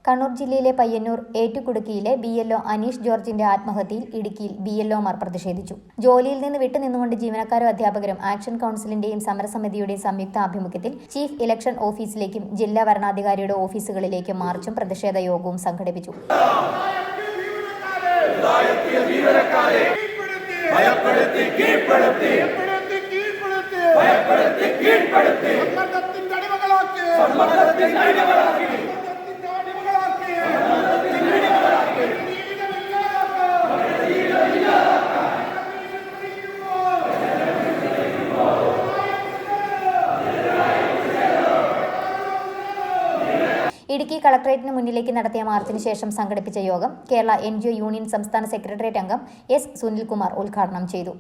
കണ്ണൂർ ജില്ലയിലെ പയ്യന്നൂർ ഏറ്റുകുടുക്കിയിലെ BLO അനീഷ് ജോർജിന്റെ ആത്മഹത്യയിൽ ഇടുക്കിയിൽ BLOമാർ പ്രതിഷേധിച്ചു. ജോലിയിൽ നിന്ന് വിട്ടുനിന്നുകൊണ്ട് ജീവനക്കാരും അധ്യാപകരും ആക്ഷൻ കൗൺസിലിന്റെയും സമരസമിതിയുടെയും സംയുക്ത ആഭിമുഖ്യത്തിൽ ചീഫ് ഇലക്ഷൻ ഓഫീസിലേക്കും ജില്ലാ വരണാധികാരിയുടെ ഓഫീസുകളിലേക്കും മാർച്ചും പ്രതിഷേധ യോഗവും സംഘടിപ്പിച്ചു. ഇടുക്കി കളക്ടറേറ്റിന് മുന്നിലേക്ക് നടത്തിയ മാർച്ചിന് ശേഷം സംഘടിപ്പിച്ച യോഗം കേരള NGO യൂണിയൻ സംസ്ഥാന സെക്രട്ടേറിയറ്റ് അംഗം S. സുനിൽകുമാർ ഉദ്ഘാടനം ചെയ്തു.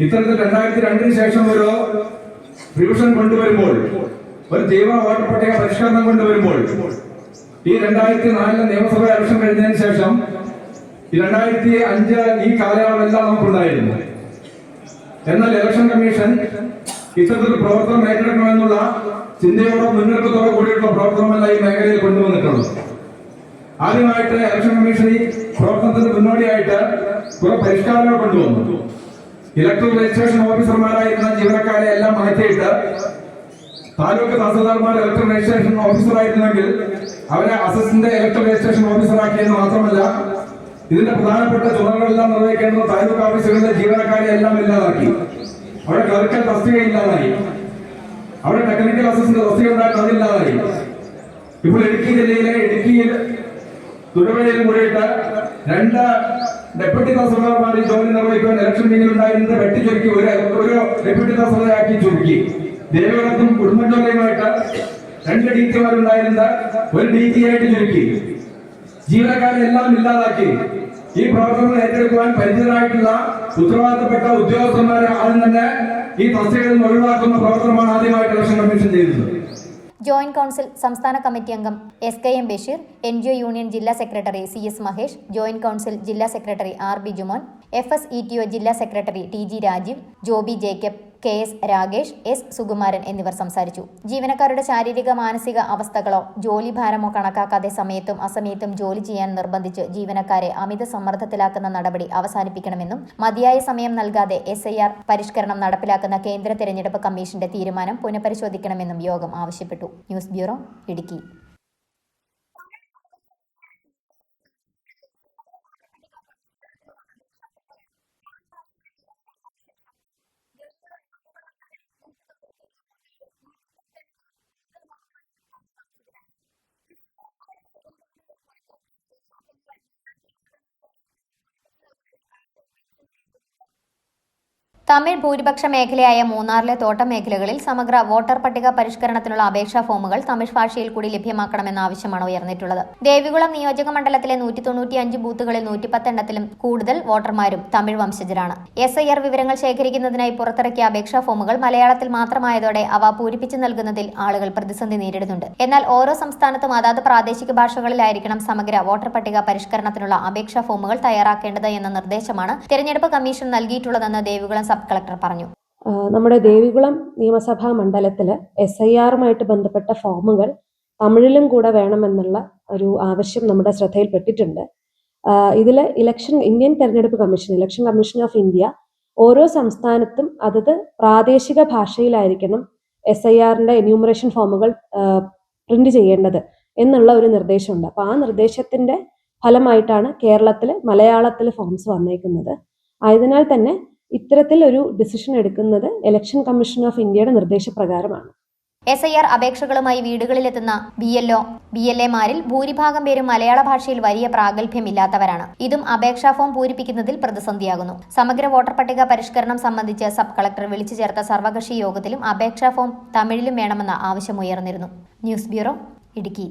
ഇത്തരത്തിൽ 2002 ശേഷം ഒരു റിവിഷൻ കൊണ്ടുവരുമ്പോൾ, ഒരു തീവ്ര വോട്ടർ പട്ടിക പരിഷ്കരണം കൊണ്ടുവരുമ്പോൾ, ഈ 2004 നിയമസഭാ ഇലക്ഷൻ കഴിഞ്ഞതിന് ശേഷം 2005 ഈ കാലയളവെല്ലാം നമുക്കുണ്ടായിരുന്നു. എന്നാൽ ഇലക്ഷൻ കമ്മീഷൻ ഇത്തരത്തിൽ പ്രവർത്തനം ഏറ്റെടുക്കണമെന്നുള്ള ചിന്തയോടെ മുന്നൊരുക്കത്തോടെ കൂടിയിട്ടുള്ള പ്രവർത്തനമല്ല ഈ മേഖലയിൽ കൊണ്ടുവന്നിട്ടുള്ളത്. ആദ്യമായിട്ട് ഇലക്ഷൻ കമ്മീഷൻ ഈ പ്രവർത്തനത്തിന് മുന്നോടിയായിട്ട് കുറെ പരിഷ്കാരങ്ങൾ കൊണ്ടുവന്നു. ഇലക്ടറൽ രജിസ്ട്രേഷൻ ഓഫീസർമാരായിരുന്ന ജീവനക്കാരെ എല്ലാം മാറ്റിയിട്ട് താലൂക്ക് തഹസിൽദാർമാർ ഇലക്ടറൽ രജിസ്ട്രേഷൻ ഓഫീസറായിരുന്നെങ്കിൽ അവരെ അസിസ്റ്റന്റ് ഇലക്ടറൽ രജിസ്ട്രേഷൻ ഓഫീസറാക്കിയെന്ന് മാത്രമല്ല, ഇതിന്റെ പ്രധാനപ്പെട്ട ചുമതലകളെല്ലാം നിർവഹിക്കേണ്ടുന്ന താലൂക്ക് ഓഫീസുകളിലെ ജീവനക്കാരെ എല്ലാം ഇല്ലാതാക്കി. അവിടെ ക്ലർക്കൽ തസ്തിക ഇല്ലാതായി, അവിടെ ടെക്നിക്കൽ അസിസ്റ്റന്റ് തസ്തിക ഉണ്ടായിട്ട് അതില്ലാതായി. ഇപ്പോൾ ഇടുക്കി ജില്ലയിലെ ഇടുക്കിയിൽ തൊടുപുഴയിലും കൂടിയിട്ട് 2 ഡെപ്യൂട്ടി തഹസിൽദാർമാർ ഈ ജോലി നിർവഹിക്കുവാൻ ഇലക്ഷൻ മീറ്റിംഗിൽ ഉണ്ടായിരുന്നത് വെട്ടിച്ചുരുക്കി ഒരു ഡെപ്യൂട്ടി തഹസിൽദാരാക്കി ചുരുക്കി. ദേവികുളത്തും കുടുംബജോലിയുമായിട്ട് 2 DT-മാരുണ്ടായിരുന്ന ഒരു DT ആയിട്ട് ചുരുക്കി. ജീവനക്കാരെ എല്ലാം ഇല്ലാതാക്കി. ഈ പ്രവർത്തനം ഏറ്റെടുക്കുവാൻ പരിചിതരായിട്ടുള്ള ഉത്തരവാദിത്തപ്പെട്ട ഉദ്യോഗസ്ഥന്മാരെ ആദ്യം തന്നെ ഈ തസ്തികയിൽ നിന്ന് ഒഴിവാക്കുന്ന പ്രവർത്തനമാണ് ആദ്യമായിട്ട് ഇലക്ഷൻ കമ്മീഷൻ ചെയ്തത്. ജോയിന്റ് കൗൺസിൽ സംസ്ഥാന കമ്മിറ്റി അംഗം SKM ബഷീർ, NGO യൂണിയൻ ജില്ലാ secretary CS Mahesh, joint council ജില്ലാ സെക്രട്ടറി RB ജുമോൻ, FSETO ജില്ലാ secretary TG Rajeev, Joby Jacob, KS Ragesh, S. Sukumaran എന്നിവർ സംസാരിച്ചു. ജീവനക്കാരുടെ ശാരീരിക മാനസിക അവസ്ഥകളോ ജോലിഭാരമോ കണക്കാക്കാതെ സമയത്തും അസമയത്തും ജോലി ചെയ്യാൻ നിർബന്ധിച്ച് ജീവനക്കാരെ അമിത സമ്മർദ്ദത്തിലാക്കുന്ന നടപടി അവസാനിപ്പിക്കണമെന്നും മതിയായ സമയം നൽകാതെ SIR പരിഷ്കരണം നടപ്പിലാക്കുന്ന കേന്ദ്ര തെരഞ്ഞെടുപ്പ് കമ്മീഷന്റെ തീരുമാനം പുനഃപരിശോധിക്കണമെന്നും യോഗം ആവശ്യപ്പെട്ടു. News bureau, Idukki. തമിഴ് ഭൂരിപക്ഷ മേഖലയായ മൂന്നാറിലെ തോട്ടം മേഖലകളിൽ സമഗ്ര വോട്ടർ പട്ടിക പരിഷ്കരണത്തിനുള്ള അപേക്ഷാ ഫോമുകൾ തമിഴ് ഭാഷയിൽ കൂടി ലഭ്യമാക്കണമെന്ന ആവശ്യമാണ് ഉയർന്നിട്ടുള്ളത്. ദേവികുളം നിയോജക മണ്ഡലത്തിലെ 195 ബൂത്തുകളിൽ 110 എണ്ണത്തിലും കൂടുതൽ വോട്ടർമാരും തമിഴ് വംശജരാണ്. SIR വിവരങ്ങൾ ശേഖരിക്കുന്നതിനായി പുറത്തിറക്കിയ അപേക്ഷാ ഫോമുകൾ മലയാളത്തിൽ മാത്രമായതോടെ അവ പൂരിപ്പിച്ചു നൽകുന്നതിൽ ആളുകൾ പ്രതിസന്ധി നേരിടുന്നുണ്ട്. എന്നാൽ ഓരോ സംസ്ഥാനത്തും അതാത് പ്രാദേശിക ഭാഷകളിലായിരിക്കണം സമഗ്ര വോട്ടർ പട്ടിക പരിഷ്കരണത്തിനുള്ള അപേക്ഷാ ഫോമുകൾ തയ്യാറാക്കേണ്ടത് എന്ന നിർദ്ദേശമാണ് തെരഞ്ഞെടുപ്പ് കമ്മീഷൻ നൽകിയിട്ടുള്ളതെന്ന് ദേവികുളം സബ് കളക്ടർ പറഞ്ഞു. നമ്മുടെ ദേവികുളം നിയമസഭാ മണ്ഡലത്തിൽ SIR-മായി ബന്ധപ്പെട്ട ഫോമുകൾ തമിഴിലും കൂടെ വേണമെന്നുള്ള ഒരു ആവശ്യം നമ്മുടെ ശ്രദ്ധയിൽപ്പെട്ടിട്ടുണ്ട്. ഇതിൽ ഇന്ത്യൻ തെരഞ്ഞെടുപ്പ് commission, election commission of India ഓരോ സംസ്ഥാനത്തും അതത് പ്രാദേശിക ഭാഷയിലായിരിക്കണം SIR-ന്റെ എന്യൂമറേഷൻ ഫോമുകൾ പ്രിന്റ് ചെയ്യേണ്ടത് എന്നുള്ള ഒരു നിർദ്ദേശമുണ്ട്. അപ്പോൾ ആ നിർദ്ദേശത്തിന്റെ ഫലമായിട്ടാണ് കേരളത്തിൽ മലയാളത്തിൽ ഫോംസ് വന്നേക്കുന്നത്. ആയതിനാൽ തന്നെ ഇത്തരത്തിൽ ഒരു ഡിസിഷൻ എടുക്കുന്നത് ഇലക്ഷൻ കമ്മീഷൻ ഓഫ് ഇന്ത്യയുടെ നിർദ്ദേശപ്രകാരമാണ്. SIR അപേക്ഷകളുമായി വീടുകളിലെത്തുന്ന BLAമാരിൽ ഭൂരിഭാഗം പേരും മലയാള ഭാഷയിൽ വലിയ പ്രാഗൽഭ്യമില്ലാത്തവരാണ്. ഇതും അപേക്ഷാ ഫോം പൂരിപ്പിക്കുന്നതിൽ പ്രതിസന്ധിയാകുന്നു. സമഗ്ര വോട്ടർ പട്ടിക പരിഷ്കരണം സംബന്ധിച്ച് സബ് കളക്ടർ വിളിച്ചു ചേർത്ത സർവകക്ഷി യോഗത്തിലും അപേക്ഷാ ഫോം തമിഴിലും വേണമെന്ന ആവശ്യമുയർന്നിരുന്നു. News bureau, Idukki.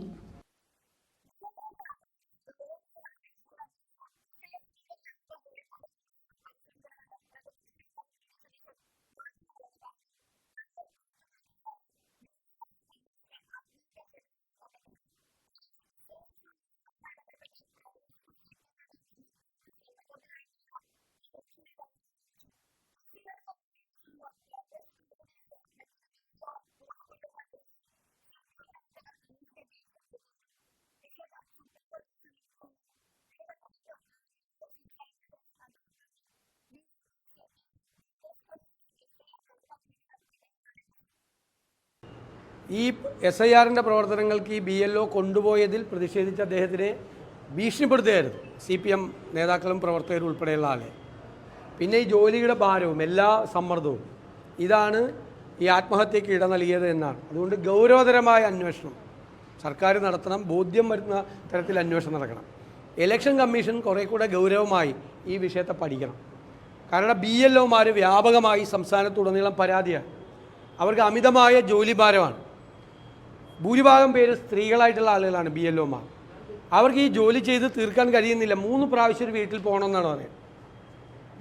ഈ SIRൻ്റെ പ്രവർത്തനങ്ങൾക്ക് ഈ BLO കൊണ്ടുപോയതിൽ പ്രതിഷേധിച്ച് അദ്ദേഹത്തിനെ ഭീഷണിപ്പെടുത്തുകയായിരുന്നു CPM നേതാക്കളും പ്രവർത്തകരും ഉൾപ്പെടെയുള്ള ആളെ. പിന്നെ ഈ ജോലിയുടെ ഭാരവും എല്ലാ സമ്മർദ്ദവും ഇതാണ് ഈ ആത്മഹത്യയ്ക്ക് ഇട നൽകിയത് എന്നാണ്. അതുകൊണ്ട് ഗൗരവതരമായ അന്വേഷണം സർക്കാർ നടത്തണം, ബോധ്യം വരുന്ന തരത്തിൽ അന്വേഷണം നടക്കണം. ഇലക്ഷൻ കമ്മീഷൻ കുറേ കൂടെ ഗൗരവമായി ഈ വിഷയത്തെ പഠിക്കണം. കാരണം BLOമാർ വ്യാപകമായി സംസ്ഥാനത്തുടനീളം പരാതിയാണ്. അവർക്ക് അമിതമായ ജോലിഭാരമാണ്. ഭൂരിഭാഗം പേര് സ്ത്രീകളായിട്ടുള്ള ആളുകളാണ് BLOമാർ. അവർക്ക് ഈ ജോലി ചെയ്ത് തീർക്കാൻ കഴിയുന്നില്ല. 3 പ്രാവശ്യം ഒരു വീട്ടിൽ പോകണമെന്നാണ് പറയുന്നത്.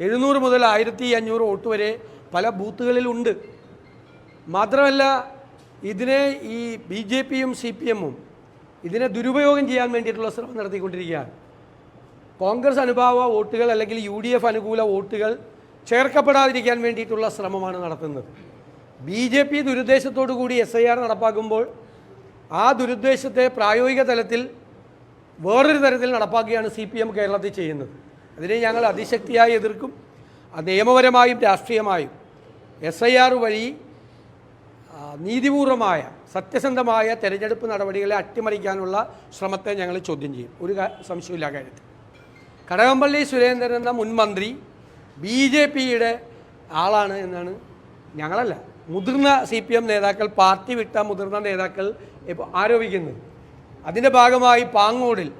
700 മുതൽ 1500 വോട്ട് വരെ പല ബൂത്തുകളിലുണ്ട്. മാത്രമല്ല ഇതിനെ ഈ BJPയും CPMഉം ഇതിനെ ദുരുപയോഗം ചെയ്യാൻ വേണ്ടിയിട്ടുള്ള ശ്രമം നടത്തിക്കൊണ്ടിരിക്കുകയാണ്. കോൺഗ്രസ് അനുഭാവ വോട്ടുകൾ അല്ലെങ്കിൽ UDF അനുകൂല വോട്ടുകൾ ചേർക്കപ്പെടാതിരിക്കാൻ വേണ്ടിയിട്ടുള്ള ശ്രമമാണ് നടത്തുന്നത്. BJP ദുരുദ്ദേശത്തോടു കൂടി SIR നടപ്പാക്കുമ്പോൾ ആ ദുരുദ്ദേശത്തെ പ്രായോഗിക തലത്തിൽ വേറൊരു തരത്തിൽ നടപ്പാക്കുകയാണ് CPM കേരളത്തിൽ ചെയ്യുന്നത്. അതിനെ ഞങ്ങൾ അതിശക്തിയായി എതിർക്കും. നിയമപരമായും രാഷ്ട്രീയമായും SIR വഴി നീതിപൂർവമായ സത്യസന്ധമായ തെരഞ്ഞെടുപ്പ് നടപടികളെ അട്ടിമറിക്കാനുള്ള ശ്രമത്തെ ഞങ്ങൾ ചോദ്യം ചെയ്യും. ഒരു സംശയമില്ല കാര്യത്തിൽ. കടകംപള്ളി സുരേന്ദ്രൻ എന്ന മുൻ മന്ത്രി BJPയുടെ ആളാണ് എന്നാണ്, ഞങ്ങളല്ല, മുതിർന്ന CPM നേതാക്കൾ, പാർട്ടി വിട്ട മുതിർന്ന നേതാക്കൾ ഇപ്പോൾ ആരോപിക്കുന്നത്. അതിൻ്റെ ഭാഗമായി പാങ്ങോടിൽ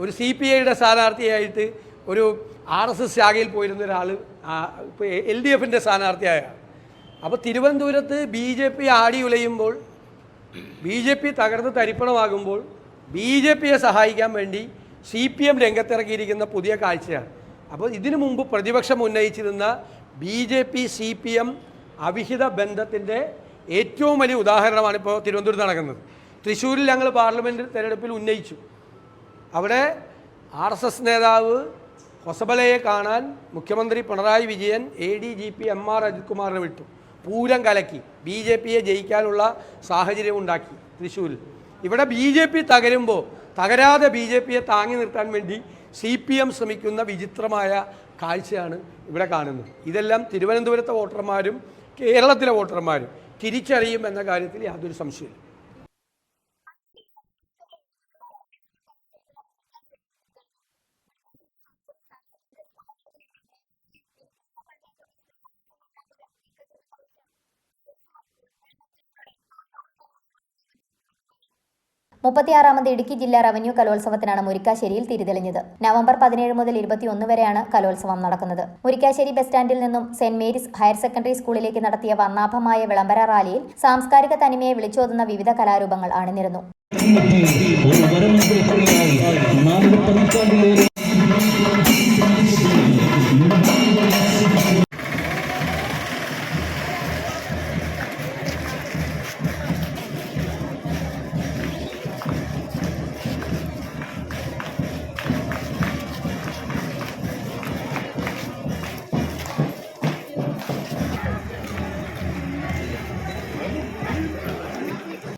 ഒരു CPIയുടെ സ്ഥാനാർത്ഥിയായിട്ട് ഒരു RSS ശാഖയിൽ പോയിരുന്ന ഒരാൾ ഇപ്പോൾ LDFൻ്റെ സ്ഥാനാർത്ഥിയായ. അപ്പോൾ തിരുവനന്തപുരത്ത് BJP ആടി ഉലയുമ്പോൾ, BJP തകർന്ന് തരിപ്പണമാകുമ്പോൾ BJPയെ സഹായിക്കാൻ വേണ്ടി CPM രംഗത്തിറക്കിയിരിക്കുന്ന പുതിയ കാഴ്ചയാണ്. അപ്പോൾ ഇതിനു മുമ്പ് പ്രതിപക്ഷം ഉന്നയിച്ചിരുന്ന BJP CPM അവിഹിത ബന്ധത്തിൻ്റെ ഏറ്റവും വലിയ ഉദാഹരണമാണ് ഇപ്പോൾ തിരുവനന്തപുരത്ത് നടക്കുന്നത്. തൃശ്ശൂരിൽ ഞങ്ങൾ പാർലമെൻറ്റ് തെരഞ്ഞെടുപ്പിൽ ഉന്നയിച്ചു. അവിടെ RSS നേതാവ് ഹൊസബലയെ കാണാൻ മുഖ്യമന്ത്രി പിണറായി വിജയൻ ADGP MR അജിത് കുമാറിനെ വിട്ടു. പൂരം കലക്കി BJPയെ ജയിക്കാനുള്ള സാഹചര്യം ഉണ്ടാക്കി തൃശ്ശൂരിൽ. ഇവിടെ BJP തകരുമ്പോൾ തകരാതെ BJPയെ താങ്ങി നിർത്താൻ വേണ്ടി CPM ശ്രമിക്കുന്ന വിചിത്രമായ കാഴ്ചയാണ് ഇവിടെ കാണുന്നത്. ഇതെല്ലാം തിരുവനന്തപുരത്തെ വോട്ടർമാരും കേരളത്തിലെ വോട്ടർമാരും തിരിച്ചറിയും എന്ന കാര്യത്തിൽ യാതൊരു സംശയമില്ല. മുപ്പത്തിയാറാമത് ഇടുക്കി ജില്ലാ റവന്യൂ കലോത്സവത്തിനാണ് മുരിക്കാശ്ശേരിയിൽ തിരിതെളിഞ്ഞത്. നവംബർ 17 മുതൽ 21 വരെയാണ് കലോത്സവം നടക്കുന്നത്. മുരിക്കാശ്ശേരി ബസ് സ്റ്റാൻഡിൽ നിന്നും സെന്റ് മേരീസ് ഹയർ സെക്കൻഡറി സ്കൂളിലേക്ക് നടത്തിയ വർണ്ണാഭമായ വിളംബര റാലിയിൽ സാംസ്കാരിക തനിമയെ വിളിച്ചോതുന്ന വിവിധ കലാരൂപങ്ങൾ അണിനിരന്നു.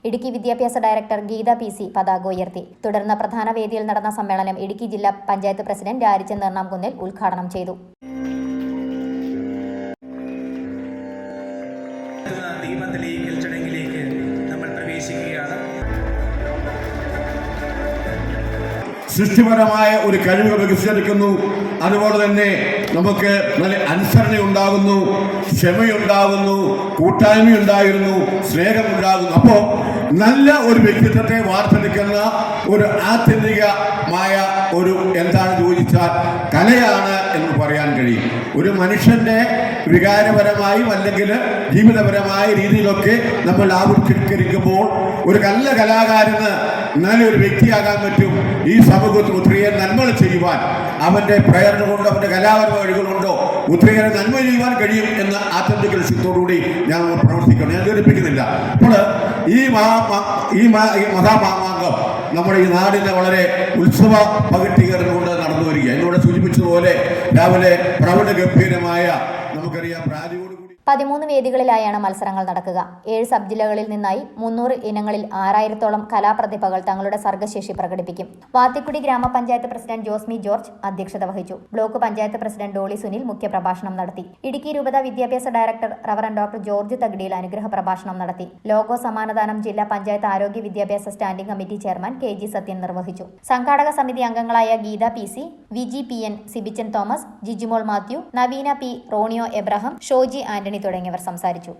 ഇടുക്കി വിദ്യാഭ്യാസ ഡയറക്ടർ ഗീത PC പതാക ഉയർത്തി. തുടർന്ന് പ്രധാന വേദിയിൽ നടന്ന സമ്മേളനം ഇടുക്കി ജില്ലാ പഞ്ചായത്ത് പ്രസിഡന്റ് രാരിച്ചന്ദ് എറണാംകുന്നിൽ ഉദ്ഘാടനം ചെയ്തു. സൃഷ്ടിപരമായ ഒരു കഴിവ് വികസിച്ചെടുക്കുന്നു. അതുപോലെ തന്നെ നമുക്ക് നല്ല അനുസരണയുണ്ടാകുന്നു, ക്ഷമയുണ്ടാകുന്നു, കൂട്ടായ്മയുണ്ടായിരുന്നു, സ്നേഹമുണ്ടാകുന്നു. അപ്പോൾ നല്ല ഒരു വ്യക്തിത്വത്തെ വാർത്തെടുക്കുന്ന ഒരു ആത്യന്തികമായ ഒരു എന്താണ് ചോദിച്ചാൽ കലയാണ് എന്ന് പറയാൻ കഴിയും. ഒരു മനുഷ്യന്റെ വികാരപരമായും അല്ലെങ്കിൽ ജീവിതപരമായ രീതിയിലൊക്കെ നമ്മൾ ആവിഷ്കരിക്കുമ്പോൾ ഒരു നല്ല കലാകാരന് നല്ലൊരു വ്യക്തിയാകാൻ പറ്റും. ഈ സമൂഹത്തിൽ ഒത്തിരിയേറെ നന്മകൾ ചെയ്യുവാൻ അവന്റെ പ്രേരണ കൊണ്ടോ അവന്റെ കലാപരമായ വഴികളുണ്ടോ ഒത്തിരിയേറെ നന്മ ചെയ്യുവാൻ കഴിയും എന്ന ആത്യന്തിക ലക്ഷ്യത്തോടുകൂടി ഞാൻ പ്രവർത്തിക്കണം. ഞാൻ ധരിപ്പിക്കുന്നില്ല. അപ്പോൾ ഈ മഹാമാമാങ്കം നമ്മുടെ ഈ നാടിനെ വളരെ ഉത്സവ പകർത്തികരണം കൊണ്ട് നടന്നു വരിക. എന്നോട് സൂചിപ്പിച്ചതുപോലെ രാവിലെ പ്രൗഢ ഗംഭീരമായ നമുക്കറിയാം പ്രാതിയോടുകൂടി 13 വേദികളിലായാണ് മത്സരങ്ങൾ നടക്കുക. 7 സബ് ജില്ലകളിൽ നിന്നായി 300 ഇനങ്ങളിൽ 6000-ഓളം കലാപ്രതിഭകൾ തങ്ങളുടെ സർഗശേഷി പ്രകടിപ്പിക്കും. വാത്തിക്കുടി ഗ്രാമപഞ്ചായത്ത് പ്രസിഡന്റ് ജോസ്മി ജോർജ് അധ്യക്ഷത വഹിച്ചു. ബ്ലോക്ക് പഞ്ചായത്ത് പ്രസിഡന്റ് ഡോളി സുനിൽ മുഖ്യപ്രഭാഷണം നടത്തി. ഇടുക്കി രൂപത വിദ്യാഭ്യാസ director reverend doctor George Thakidiyil അനുഗ്രഹ പ്രഭാഷണം നടത്തി. ലോഗോ സമ്മാനദാനം ജില്ലാ പഞ്ചായത്ത് ആരോഗ്യ വിദ്യാഭ്യാസ standing committee chairman KG Sathyan നിർവഹിച്ചു. സംഘാടക സമിതി അംഗങ്ങളായ Geetha PC, VGPN Sibichan Thomas, Jijimol Mathew, Naveena P, Ronio Abraham, Shoji Antony തുടങ്ങിയവർ സംസാരിച്ചു.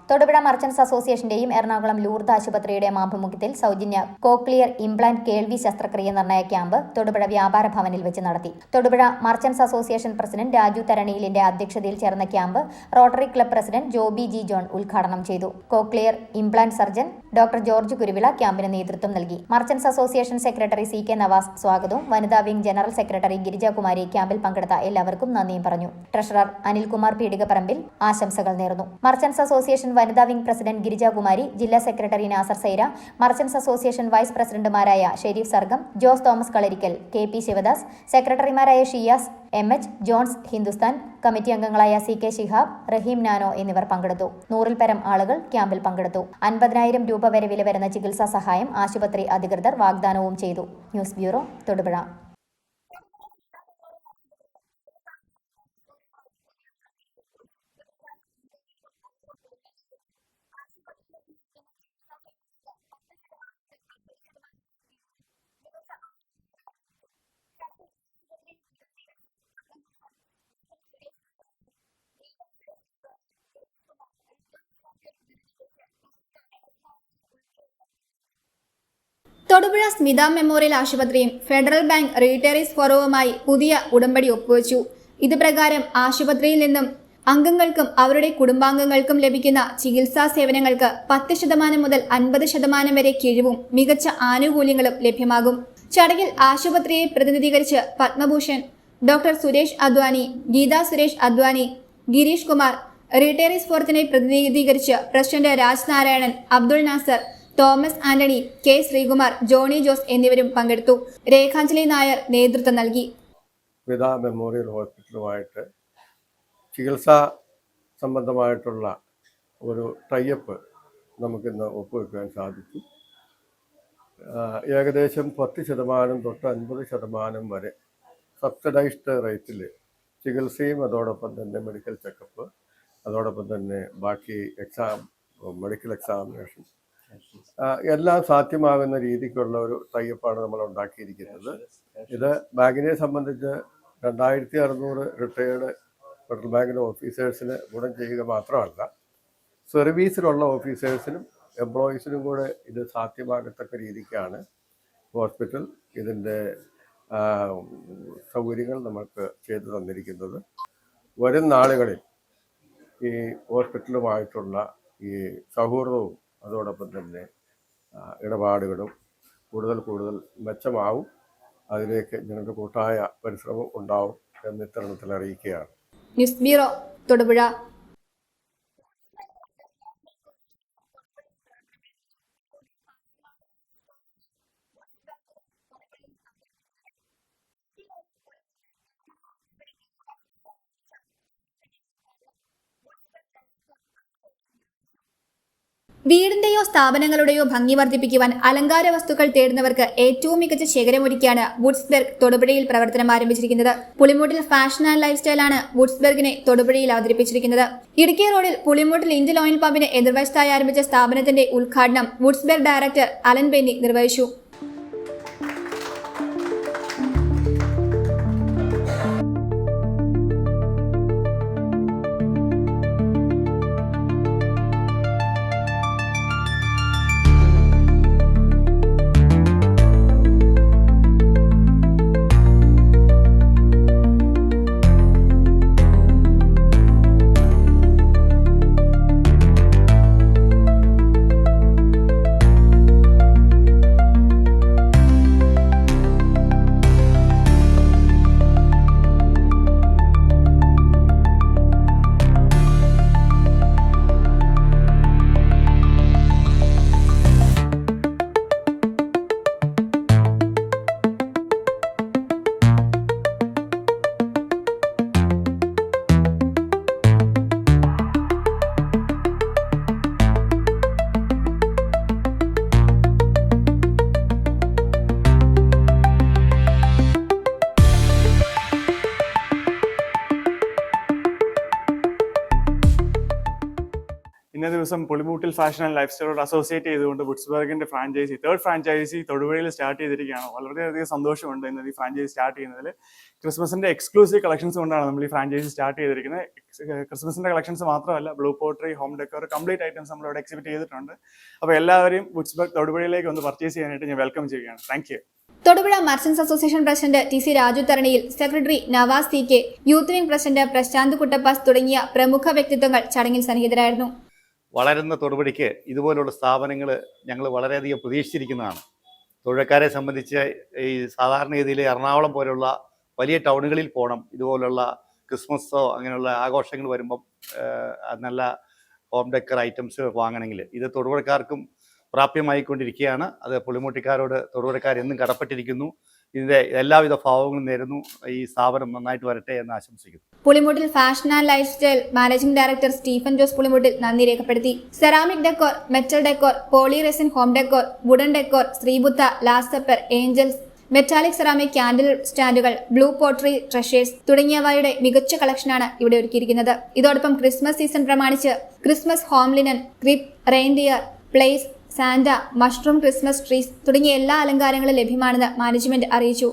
തൊടുപുഴ മർച്ചന്റ്സ് അസോസിയേഷന്റെയും എറണാകുളം ലൂർദ് ആശുപത്രിയുടെയും ആഭിമുഖ്യത്തിൽ സൗജന്യ കോക്ലിയർ ഇംപ്ലാന്റ് കേൾവി ശസ്ത്രക്രിയ നിർണയ ക്യാമ്പ് തൊടുപുഴ വ്യാപാര ഭവനിൽ വെച്ച് നടത്തി. Thodupuzha merchants association president Raju തരണീലിന്റെ അധ്യക്ഷതയിൽ ചേർന്ന camp Rotary club president Joby G. John ഉദ്ഘാടനം ചെയ്തു. Cochlear implant surgeon doctor George Kuruvila ക്യാമ്പിന് നേതൃത്വം നൽകി. Merchants association secretary CK Navas സ്വാഗതവും വനിതാ വിംഗ് ജനറൽ സെക്രട്ടറി ഗിരിജാകുമാരി ക്യാമ്പിൽ പങ്കെടുത്ത എല്ലാവർക്കും നന്ദിയും പറഞ്ഞു. ട്രഷറർ അനിൽകുമാർ പീടികപ്പറമ്പിൽ ആശംസകൾ നേർന്നു. മർച്ചന്റ്സ് അസോസിയേഷൻ വനിതാ വിംഗ് പ്രസിഡന്റ് ഗിരിജാകുമാരി, ജില്ലാ secretary Nasar Saira, merchants association vice പ്രസിഡന്റുമാരായ ഷെരീഫ് സർഗം, ജോസ് തോമസ് കളരിക്കൽ, KP ശിവദാസ്, സെക്രട്ടറിമാരായ ഷിയാസ് MH, ജോൺസ് ഹിന്ദുസ്ഥാൻ, കമ്മിറ്റി അംഗങ്ങളായ CK ശിഹാബ്, റഹീം നാനോ എന്നിവർ പങ്കെടുത്തു. 100-ൽ പരം ആളുകൾ ക്യാമ്പിൽ പങ്കെടുത്തു. 50,000 രൂപ വരെ വില വരുന്ന ചികിത്സാ സഹായം ആശുപത്രി അധികൃതർ വാഗ്ദാനവും ചെയ്തു. News bureau, Thodupuzha. Thodupuzha Smitha memorial ആശുപത്രിയും ഫെഡറൽ ബാങ്ക് റിട്ടയറീസ് ഫോറവുമായി പുതിയ ഉടമ്പടി ഒപ്പുവച്ചു. ഇതുപ്രകാരം ആശുപത്രിയിൽ നിന്നും അംഗങ്ങൾക്കും അവരുടെ കുടുംബാംഗങ്ങൾക്കും ലഭിക്കുന്ന ചികിത്സാ സേവനങ്ങൾക്ക് 10% മുതൽ 50% വരെ കിഴിവും മികച്ച ആനുകൂല്യങ്ങളും ലഭ്യമാകും. ചടങ്ങിൽ ആശുപത്രിയെ പ്രതിനിധീകരിച്ച് പത്മഭൂഷൺ ഡോക്ടർ സുരേഷ് അദ്വാനി, ഗീത സുരേഷ് അദ്വാനി, ഗിരീഷ് കുമാർ, റിട്ടയറീസ് ഫോറത്തിനെ പ്രതിനിധീകരിച്ച് പ്രസിഡന്റ് രാജ് നാരായണൻ, അബ്ദുൾ നാസർ, തോമസ് ആന്റണി, K. ശ്രീകുമാർ, ജോണി ജോസ് എന്നിവരും പങ്കെടുത്തു. രേഖാഞ്ജലി നായർ നേതൃത്വം നൽകി. സ്മിത മെമ്മോറിയൽ ഹോസ്പിറ്റലുമായിട്ട് ചികിത്സാ സംബന്ധമായിട്ടുള്ള ഒരു ടൈപ്പ് നമുക്കിന്ന് ഒപ്പുവെക്കാൻ സാധിച്ചു. ഏകദേശം 10% തൊട്ട് 50% വരെ സബ്സിഡൈസ്ഡ് റേറ്റിൽ ചികിത്സയും അതോടൊപ്പം തന്നെ മെഡിക്കൽ ചെക്കപ്പ്, അതോടൊപ്പം തന്നെ ബാക്കി മെഡിക്കൽ എക്സാമിനേഷൻ എല്ലാം സാധ്യമാകുന്ന രീതിക്കുള്ള ഒരു ടൈപ്പാണ് നമ്മൾ ഉണ്ടാക്കിയിരിക്കുന്നത്. ഇത് ബാങ്കിനെ സംബന്ധിച്ച് 2600 റിട്ടയേർഡ് ഫെഡറൽ ബാങ്കിലെ ഓഫീസേഴ്സിന് ഗുണം ചെയ്യുക മാത്രമല്ല, സർവീസിലുള്ള ഓഫീസേഴ്സിനും എംപ്ലോയീസിനും കൂടെ ഇത് സാധ്യമാകത്തക്ക രീതിക്കാണ് ഹോസ്പിറ്റൽ ഇതിൻ്റെ സൗകര്യങ്ങൾ നമുക്ക് ചെയ്തു തന്നിരിക്കുന്നത്. വരും നാളുകളിൽ ഈ ഹോസ്പിറ്റലുമായിട്ടുള്ള ഈ സൗഹൃദവും അതോടൊപ്പം തന്നെ ഇടപാടുകളും കൂടുതൽ മെച്ചമാവും. അതിലേക്ക് ഞങ്ങളുടെ കൂട്ടായ പരിശ്രമം ഉണ്ടാവും എന്ന് ഇത്തരണത്തിൽ അറിയിക്കുകയാണ്. News bureau, Thodupuzha. വീടിന്റെയോ സ്ഥാപനങ്ങളുടെയോ ഭംഗി വർദ്ധിപ്പിക്കുവാൻ അലങ്കാര വസ്തുക്കൾ തേടുന്നവർക്ക് ഏറ്റവും മികച്ച ശേഖരമൊരുക്കിയാണ് വുഡ്സ്ബെർഗ് തൊടുപുഴയിൽ പ്രവർത്തനം ആരംഭിച്ചിരിക്കുന്നത്. പുളിമൂട്ടിൽ ഫാഷൻ ആൻഡ് ലൈഫ് സ്റ്റൈലാണ് വുഡ്സ്ബെർഗിനെ തൊടുപുഴയിൽ അവതരിപ്പിച്ചിരിക്കുന്നത്. ഇടുക്കി റോഡിൽ പുളിമൂട്ടിൽ ഇന്ത്യൻ ഓയിൽ പമ്പിന് എതിർവശത്തായി ആരംഭിച്ച സ്ഥാപനത്തിന്റെ ഉദ്ഘാടനം വുഡ്സ്ബെർഗ് ഡയറക്ടർ അലൻ ബെന്നി നിർവഹിച്ചു. ഇന്നേ ദിവസം പുളിമൂട്ടിൽ ഫാഷൻ ആൻഡ് ലൈഫ് സ്റ്റൈലോട് അസോസിയേറ്റ് ചെയ്തുകൊണ്ട് വുഡ്സ്ബർഗിന്റെ ഫ്രാഞ്ചൈസി 3rd ഫ്രാഞ്ചൈസി തൊടുപുഴയിൽ സ്റ്റാർട്ട് ചെയ്തിരിക്കുകയാണ്. വളരെയധികം സന്തോഷമുണ്ട് ഇന്ന് ഈ ഫ്രാഞ്ചൈസി സ്റ്റാർട്ട് ചെയ്യുന്നതിൽ. ക്രിസ്മസിന്റെ എക്സ്ക്ലൂസീവ് കളക്ഷൻസ് കൊണ്ടാണ് നമ്മൾ ഈ ഫ്രാഞ്ചൈസി സ്റ്റാർട്ട് ചെയ്തിരിക്കുന്നത്. ക്രിസ്മസിന്റെ കളക്ഷൻസ് മാത്രമല്ല, blue pottery, home decor, complete items നമ്മൾ ഇവിടെ എക്സിബിറ്റ് ചെയ്തിട്ടുണ്ട്. അപ്പോൾ എല്ലാവരെയും വുഡ്സ്ബർഗ് തൊടുപുഴയിലേക്ക് ഒന്ന് പർച്ചേസ് ചെയ്യാനായിട്ട് ഞാൻ വെൽക്കം ചെയ്യുകയാണ്. Thank you. Thodupuzha merchants association president TC Raju Tharaniyil, secretary Navas CK, youth wing president Prasanth Kuttappas തുടങ്ങിയ പ്രമുഖ വ്യക്തിത്വങ്ങൾ ചടങ്ങിൽ സന്നിഹിതരായിരുന്നു. വളരുന്ന തൊടുപുഴയ്ക്ക് ഇതുപോലുള്ള സ്ഥാപനങ്ങൾ ഞങ്ങൾ വളരെയധികം പ്രതീക്ഷിച്ചിരിക്കുന്നതാണ്. തൊഴിൽക്കാരെ സംബന്ധിച്ച് ഈ സാധാരണഗതിയിൽ എറണാകുളം പോലുള്ള വലിയ ടൗണുകളിൽ പോകണം, ഇതുപോലുള്ള ക്രിസ്മസോ അങ്ങനെയുള്ള ആഘോഷങ്ങൾ വരുമ്പം നല്ല ഹോം ഡെക്കർ ഐറ്റംസ് വാങ്ങണമെങ്കിൽ ഇത് തൊടുപുഴക്കാർക്കും പ്രാപ്യമായിക്കൊണ്ടിരിക്കുകയാണ്. അത് പുളിമൂട്ടിക്കാരോട് തൊടുപുഴക്കാർ എന്നും കടപ്പെട്ടിരിക്കുന്നു. ഇതിന്റെ എല്ലാവിധ ഭാവങ്ങളും നേരുന്നു. ഈ സ്ഥാപനം നന്നായിട്ട് വരട്ടെ എന്ന് ആശംസിക്കുന്നു. Pulimoottil fashion and lifestyle managing director Stephen Jose Pulimoottil നന്ദി രേഖപ്പെടുത്തി. Ceramic decor, metal decor, poly resin home decor, wooden decor, Sri Buddha, last supper, angels, metallic ceramic candle സ്റ്റാൻഡുകൾ, ബ്ലൂ പോട്ടറി ട്രഷേഴ്സ് തുടങ്ങിയവയുടെ മികച്ച കളക്ഷനാണ് ഇവിടെ ഒരുക്കിയിരിക്കുന്നത്. ഇതോടൊപ്പം ക്രിസ്മസ് സീസൺ പ്രമാണിച്ച് Christmas home linen, crib, reindeer, place, Santa, mushroom Christmas trees തുടങ്ങിയ എല്ലാ അലങ്കാരങ്ങളും ലഭ്യമാണെന്ന് മാനേജ്മെന്റ് അറിയിച്ചു.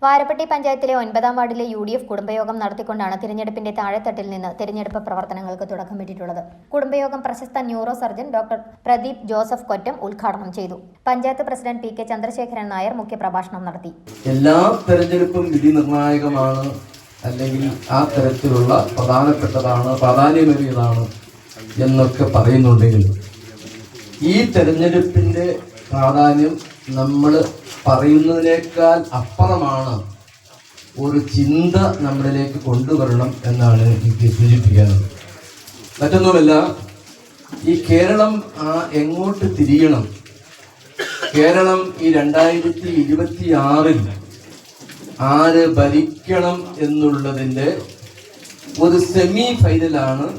വാരപ്പട്ടി പഞ്ചായത്തിലെ 9ാം വാർഡിലെ UDF കുടുംബയോഗം നടത്തിക്കൊണ്ടാണ് തിരഞ്ഞെടുപ്പിന്റെ താഴെത്തട്ടിൽ നിന്ന് തിരഞ്ഞെടുപ്പ് പ്രവർത്തനങ്ങൾക്ക് തുടക്കമിട്ടിട്ടുള്ളത്. കുടുംബയോഗം പ്രശസ്ത neuro surgeon doctor Pradeep Joseph Kottam ഉദ്ഘാടനം ചെയ്തു. പഞ്ചായത്ത് പ്രസിഡന്റ് PK ചന്ദ്രശേഖരൻ നായർ മുഖ്യപ്രഭാഷണം നടത്തി. എല്ലാ തെരഞ്ഞെടുപ്പും വിധി നിർണായകമാണ്, അല്ലെങ്കിൽ ആ തരത്തിലുള്ള പ്രധാനപ്പെട്ടതാണ്, പ്രാധാന്യമേറിയതാണ് എന്നൊക്കെ പറയുന്നുണ്ടെങ്കിൽ ഈ തെരഞ്ഞെടുപ്പിന്റെ പ്രാധാന്യം നമ്മൾ പറയുന്നതിനേക്കാൾ അപ്പുറമാണ് ഒരു ചിന്ത നമ്മളിലേക്ക് കൊണ്ടുവരണം എന്നാണ് എനിക്ക് സൂചിപ്പിക്കാനുള്ളത്. മറ്റൊന്നുമല്ല, ഈ കേരളം എങ്ങോട്ട് തിരിയണം, കേരളം ഈ 2026 ആര് ഭരിക്കണം എന്നുള്ളതിൻ്റെ ഒരു സെമി ഫൈനലാണ്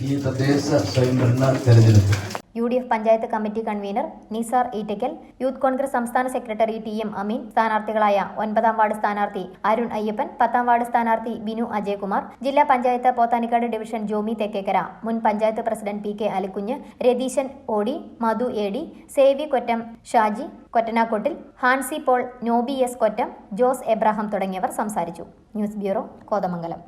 ഈ തദ്ദേശ സ്വയംഭരണ തെരഞ്ഞെടുപ്പ്. UDF panchayat committee convener Nisar Eettakkal, youth Congress സംസ്ഥാന സെക്രട്ടറി TM അമീൻ, സ്ഥാനാർത്ഥികളായ 9ാം വാർഡ് സ്ഥാനാർത്ഥി അരുൺ അയ്യപ്പൻ, 10ാം വാർഡ് സ്ഥാനാർത്ഥി ബിനു അജയകുമാർ, ജില്ലാ പഞ്ചായത്ത് പോത്താനിക്കാട് ഡിവിഷൻ ജോമി തെക്കേക്കര, മുൻ panchayat president PK Alikunju, Ratheesan Odi, Madhu AD, Savy Kottam, Shaji Kottanakottil, Hansi Paul, Noby S Kottam, Jose Abraham തുടങ്ങിയവർ സംസാരിച്ചു. News bureau, Kothamangalam.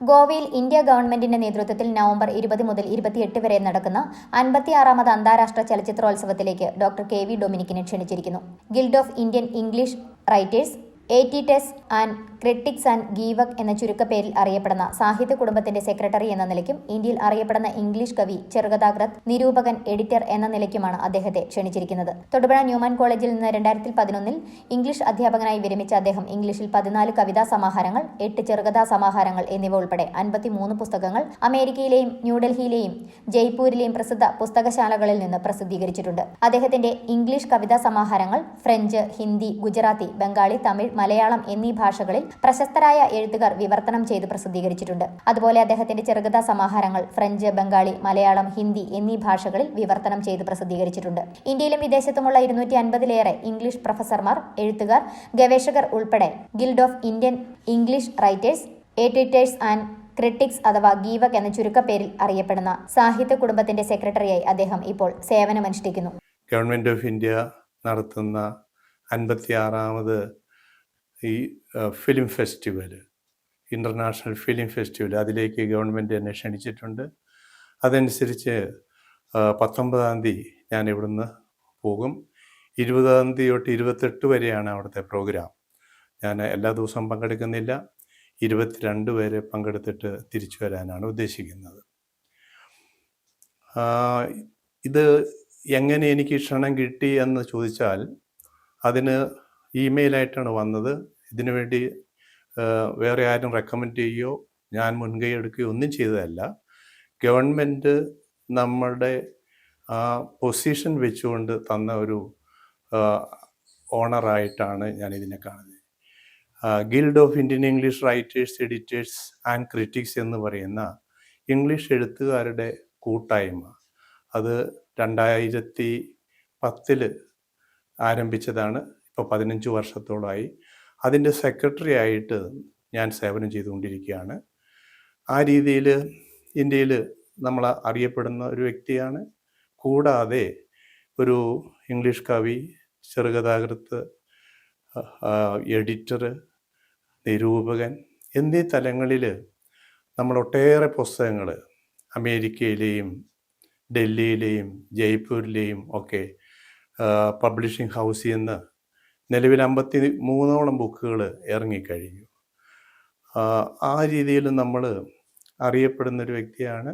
ഗോവയിൽ ഇന്ത്യ ഗവൺമെന്റിന്റെ നേതൃത്വത്തിൽ നവംബർ 20 മുതൽ 28 വരെ നടക്കുന്ന 56ാമത് അന്താരാഷ്ട്ര ചലച്ചിത്രോത്സവത്തിലേക്ക് ഡോക്ടർ KV ഡൊമിനിക്കിനെ ക്ഷണിച്ചിരിക്കുന്നു. Guild of Indian English writers, ATTES and critics and ഗീവക് എന്ന ചുരുക്കപ്പേരിൽ അറിയപ്പെടുന്ന സാഹിത്യ കുടുംബത്തിന്റെ സെക്രട്ടറി എന്ന നിലയ്ക്കും ഇന്ത്യയിൽ അറിയപ്പെടുന്ന ഇംഗ്ലീഷ് കവി, ചെറുകഥാകൃത്ത്, നിരൂപകൻ, എഡിറ്റർ എന്ന നിലയ്ക്കുമാണ് അദ്ദേഹത്തെ ക്ഷണിച്ചിരിക്കുന്നത്. തൊടുപുഴ ന്യൂമാൻ കോളേജിൽ നിന്ന് 2011 ഇംഗ്ലീഷ് അധ്യാപകനായി വിരമിച്ച അദ്ദേഹം ഇംഗ്ലീഷിൽ 14 കവിതാ സമാഹാരങ്ങൾ, 8 ചെറുകഥാ സമാഹാരങ്ങൾ എന്നിവ ഉൾപ്പെടെ 53 പുസ്തകങ്ങൾ അമേരിക്കയിലെയും ന്യൂഡൽഹിയിലെയും ജയ്പൂരിലെയും പ്രസിദ്ധ പുസ്തകശാലകളിൽ നിന്ന് പ്രസിദ്ധീകരിച്ചിട്ടുണ്ട്. അദ്ദേഹത്തിന്റെ ഇംഗ്ലീഷ് കവിതാ സമാഹാരങ്ങൾ ഫ്രഞ്ച്, ഹിന്ദി, ഗുജറാത്തി, ബംഗാളി, തമിഴ്, മലയാളം എന്നീ ഭാഷകളിൽ പ്രശസ്തരായ എഴുത്തുകാർ വിവർത്തനം ചെയ്ത് പ്രസിദ്ധീകരിച്ചിട്ടുണ്ട്. അതുപോലെ അദ്ദേഹത്തിന്റെ ചെറുകഥാ സമാഹാരങ്ങൾ ഫ്രഞ്ച്, ബംഗാളി, മലയാളം, ഹിന്ദി എന്നീ ഭാഷകളിൽ വിവർത്തനം ചെയ്ത് പ്രസിദ്ധീകരിച്ചിട്ടുണ്ട്. ഇന്ത്യയിലും വിദേശത്തുമുള്ള 250-ലേറെ ഇംഗ്ലീഷ് പ്രൊഫസർമാർ, എഴുത്തുകാർ, ഗവേഷകർ ഉൾപ്പെടെ guild of Indian English writers, ATTES and critics അഥവാ ഗീവക് എന്ന ചുരുക്കപ്പേരിൽ അറിയപ്പെടുന്ന സാഹിത്യ കുടുംബത്തിന്റെ സെക്രട്ടറിയായി അദ്ദേഹം ഇപ്പോൾ സേവനമനുഷ്ഠിക്കുന്നു. ഗവൺമെന്റ് ഓഫ് ഇന്ത്യ നടത്തുന്ന 56ാമത് ഈ film festival, international film festival, അതിലേക്ക് ഗവൺമെൻറ് എന്നെ ക്ഷണിച്ചിട്ടുണ്ട്. അതനുസരിച്ച് 19-ാം തീയതി ഞാൻ ഇവിടുന്ന് പോകും. 20-ാം തീയതി തൊട്ട് 28 വരെയാണ് അവിടുത്തെ പ്രോഗ്രാം. ഞാൻ എല്ലാ ദിവസവും പങ്കെടുക്കുന്നില്ല, 22 വരെ പങ്കെടുത്തിട്ട് തിരിച്ചു വരാനാണ് ഉദ്ദേശിക്കുന്നത്. ഇത് എങ്ങനെ എനിക്ക് ക്ഷണം കിട്ടി എന്ന് ചോദിച്ചാൽ, അതിന് ഇമെയിലായിട്ടാണ് വന്നത്. ഇതിനുവേണ്ടി വേറെ ആരും റെക്കമെൻഡ് ചെയ്യുകയോ ഞാൻ മുൻകൈ എടുക്കുകയോ ഒന്നും ചെയ്തതല്ല. ഗവൺമെൻറ് നമ്മളുടെ പൊസിഷൻ വെച്ചുകൊണ്ട് തന്ന ഒരു ഓണറായിട്ടാണ് ഞാനിതിനെ കാണുന്നത്. Guild of Indian English writers, editors and critics എന്ന് പറയുന്ന ഇംഗ്ലീഷ് എഴുത്തുകാരുടെ കൂട്ടായ്മ, അത് 2010 ആരംഭിച്ചതാണ്. ഇപ്പോൾ 15 വർഷത്തോളമായി അതിൻ്റെ സെക്രട്ടറി ആയിട്ട് ഞാൻ സേവനം ചെയ്തുകൊണ്ടിരിക്കുകയാണ്. ആ രീതിയിൽ ഇന്ത്യയിൽ നമ്മൾ അറിയപ്പെടുന്ന ഒരു വ്യക്തിയാണ്. കൂടാതെ ഒരു ഇംഗ്ലീഷ് കവി, ചെറുകഥാകൃത്ത്, എഡിറ്റർ, നിരൂപകൻ എന്നീ തലങ്ങളിൽ നമ്മൾ ഒട്ടേറെ പുസ്തകങ്ങൾ അമേരിക്കയിലെയും ഡൽഹിയിലെയും ജയ്പൂരിലെയും ഒക്കെ പബ്ലിഷിംഗ് ഹൗസിൽ നിന്ന് നിലവിൽ 53ഓളം ബുക്കുകൾ ഇറങ്ങിക്കഴിഞ്ഞു. ആ രീതിയിൽ നമ്മൾ അറിയപ്പെടുന്നൊരു വ്യക്തിയാണ്.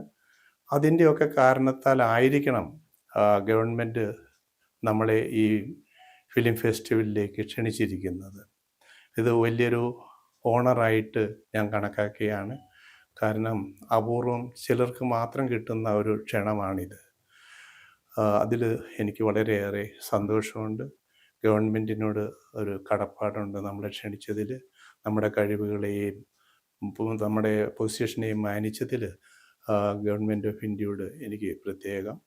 അതിൻ്റെയൊക്കെ കാരണത്താലായിരിക്കണം ഗവൺമെൻറ് നമ്മളെ ഈ ഫിലിം ഫെസ്റ്റിവലിലേക്ക് ക്ഷണിച്ചിരിക്കുന്നത്. ഇത് വലിയൊരു ഓണറായിട്ട് ഞാൻ കണക്കാക്കുകയാണ്. കാരണം അപൂർവം ചിലർക്ക് മാത്രം കിട്ടുന്ന ഒരു ക്ഷണമാണിത്. അതിൽ എനിക്ക് വളരെയേറെ സന്തോഷമുണ്ട്. ഗവൺമെൻറ്റിനോട് ഒരു കടപ്പാടുണ്ട് നമ്മളെ ക്ഷണിച്ചതിൽ. നമ്മുടെ കഴിവുകളെയും നമ്മുടെ പൊസിഷനെയും മാനിച്ചതിൽ ഗവൺമെൻറ് ഓഫ് ഇന്ത്യയോട് എനിക്ക് പ്രത്യേകം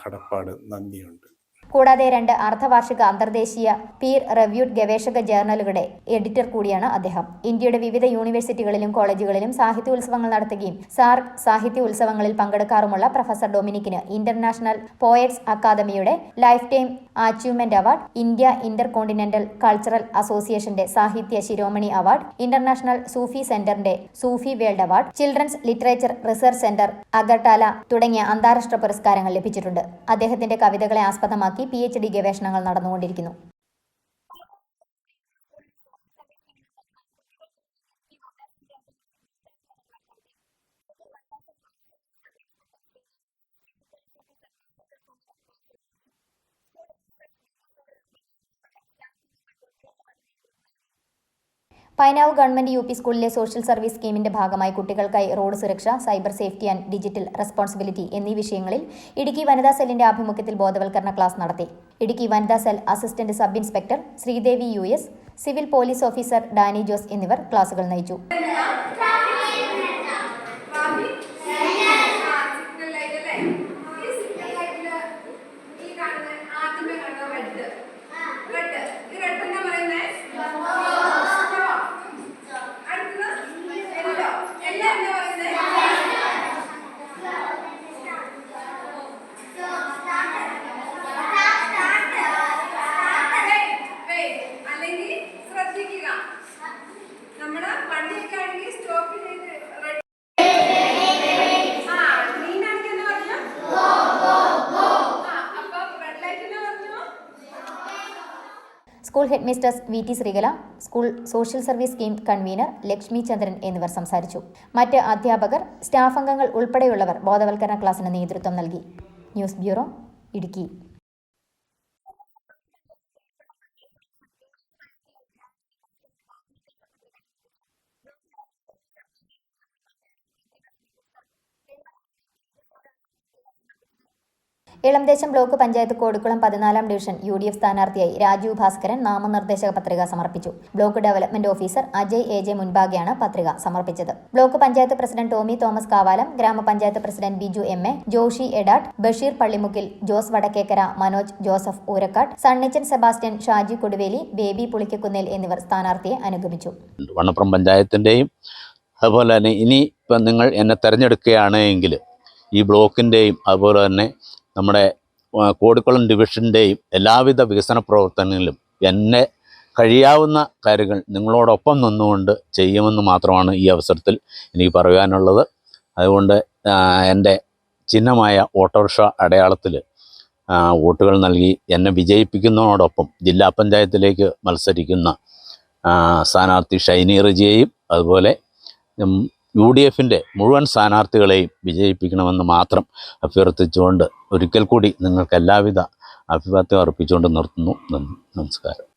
കടപ്പാട്, നന്ദിയുണ്ട്. കൂടാതെ 2 അർദ്ധവാർഷിക അന്തർദേശീയ പീർ റിവ്യൂഡ് ഗവേഷക ജേർണലുകളുടെ എഡിറ്റർ കൂടിയാണ് അദ്ദേഹം. ഇന്ത്യയുടെ വിവിധ യൂണിവേഴ്സിറ്റികളിലും കോളേജുകളിലും സാഹിത്യോത്സവങ്ങൾ നടത്തുകയും സാർക്ക് സാഹിത്യ ഉത്സവങ്ങളിൽ പങ്കെടുക്കാറുമുള്ള പ്രൊഫസർ ഡൊമിനിക്കിന് ഇന്റർനാഷണൽ പോയറ്റ്സ് അക്കാദമിയുടെ lifetime achievement award, India intercontinental cultural അസോസിയേഷന്റെ Sahitya Shiromani award, international Sufi സെന്ററിന്റെ Sufi world award, children's literature research centre Agartala തുടങ്ങിയ അന്താരാഷ്ട്ര പുരസ്കാരങ്ങൾ ലഭിച്ചിട്ടുണ്ട്. അദ്ദേഹത്തിന്റെ കവിതകളെ ആസ്പദമാക്കി PhD ഗവേഷണങ്ങൾ നടന്നുകൊണ്ടിരിക്കുന്നു. പൈനാവ് ഗവൺമെന്റ് UP സ്കൂളിലെ സോഷ്യൽ സർവീസ് സ്കീമിന്റെ ഭാഗമായി കുട്ടികൾക്കായി റോഡ് സുരക്ഷ, cyber safety and digital responsibility എന്നീ വിഷയങ്ങളിൽ ഇടുക്കി വനിതാ സെല്ലിന്റെ ആഭിമുഖ്യത്തിൽ ബോധവൽക്കരണ ക്ലാസ് നടത്തി. ഇടുക്കി വനിതാ cell assistant sub inspector Sreedevi US, civil police officer Dani Jose എന്നിവർ ക്ലാസുകൾ നയിച്ചു. School head mistress VT Sreekala, school social service scheme convener Lakshmi Chandran എന്നിവർ സംസാരിച്ചു. മറ്റ് അധ്യാപകർ, സ്റ്റാഫ് അംഗങ്ങൾ ഉൾപ്പെടെയുള്ളവർ ബോധവൽക്കരണ ക്ലാസിന് നേതൃത്വം നൽകി. News bureau, Idukki. Elamdesam block panchayat Kodikulam 14-ാം ഡിവിഷൻ UDF സ്ഥാനാർത്ഥിയായി രാജീവ് ഭാസ്കരൻ നാമനിർദ്ദേശക പത്രിക സമർപ്പിച്ചു. Block development officer Ajay AJ മുൻപാകെയാണ് പത്രിക സമർപ്പിച്ചത്. Block panchayat president Tomy Thomas Kavalam, gram panchayat president Biju MA, Joshy Edatt, Basheer Pallimukkil, Jose Vadakkekara, Manoj Joseph Oorakkattu, Sunnichan Sebastian, Shaji Koduveli, Baby Pulikunnil എന്നിവർ സ്ഥാനാർത്ഥിയെ അനുഗമിച്ചു. വണ്ണപ്പുറം പഞ്ചായത്തിന്റെയും അതുപോലെ തന്നെ ഇനി ഇപ്പം നിങ്ങൾ എന്നെ തെരഞ്ഞെടുക്കുകയാണെങ്കിൽ ഈ ബ്ലോക്കിൻ്റെയും അതുപോലെ തന്നെ നമ്മുടെ കോടിക്കുളം ഡിവിഷൻ്റെയും എല്ലാവിധ വികസന പ്രവർത്തനങ്ങളിലും എന്നെ കഴിയാവുന്ന കാര്യങ്ങൾ നിങ്ങളോടൊപ്പം നിന്നുകൊണ്ട് ചെയ്യുമെന്ന് മാത്രമാണ് ഈ അവസരത്തിൽ എനിക്ക് പറയാനുള്ളത്. അതുകൊണ്ട് എൻ്റെ ചിഹ്നമായ ഓട്ടോറിക്ഷ അടയാളത്തിൽ വോട്ടുകൾ നൽകി എന്നെ വിജയിപ്പിക്കുന്നതോടൊപ്പം ജില്ലാ പഞ്ചായത്തിലേക്ക് മത്സരിക്കുന്ന സ്ഥാനാർത്ഥി ഷൈനി റജിയെയും അതുപോലെ UDFൻ്റെ മുഴുവൻ സ്ഥാനാർത്ഥികളെയും വിജയിപ്പിക്കണമെന്ന് മാത്രം അഭ്യർത്ഥിച്ചുകൊണ്ട് ഒരിക്കൽ കൂടി നിങ്ങൾക്ക് എല്ലാവിധ അഭിവാദ്യം അർപ്പിച്ചുകൊണ്ട് നിർത്തുന്നു. നന്ദി, നമസ്കാരം.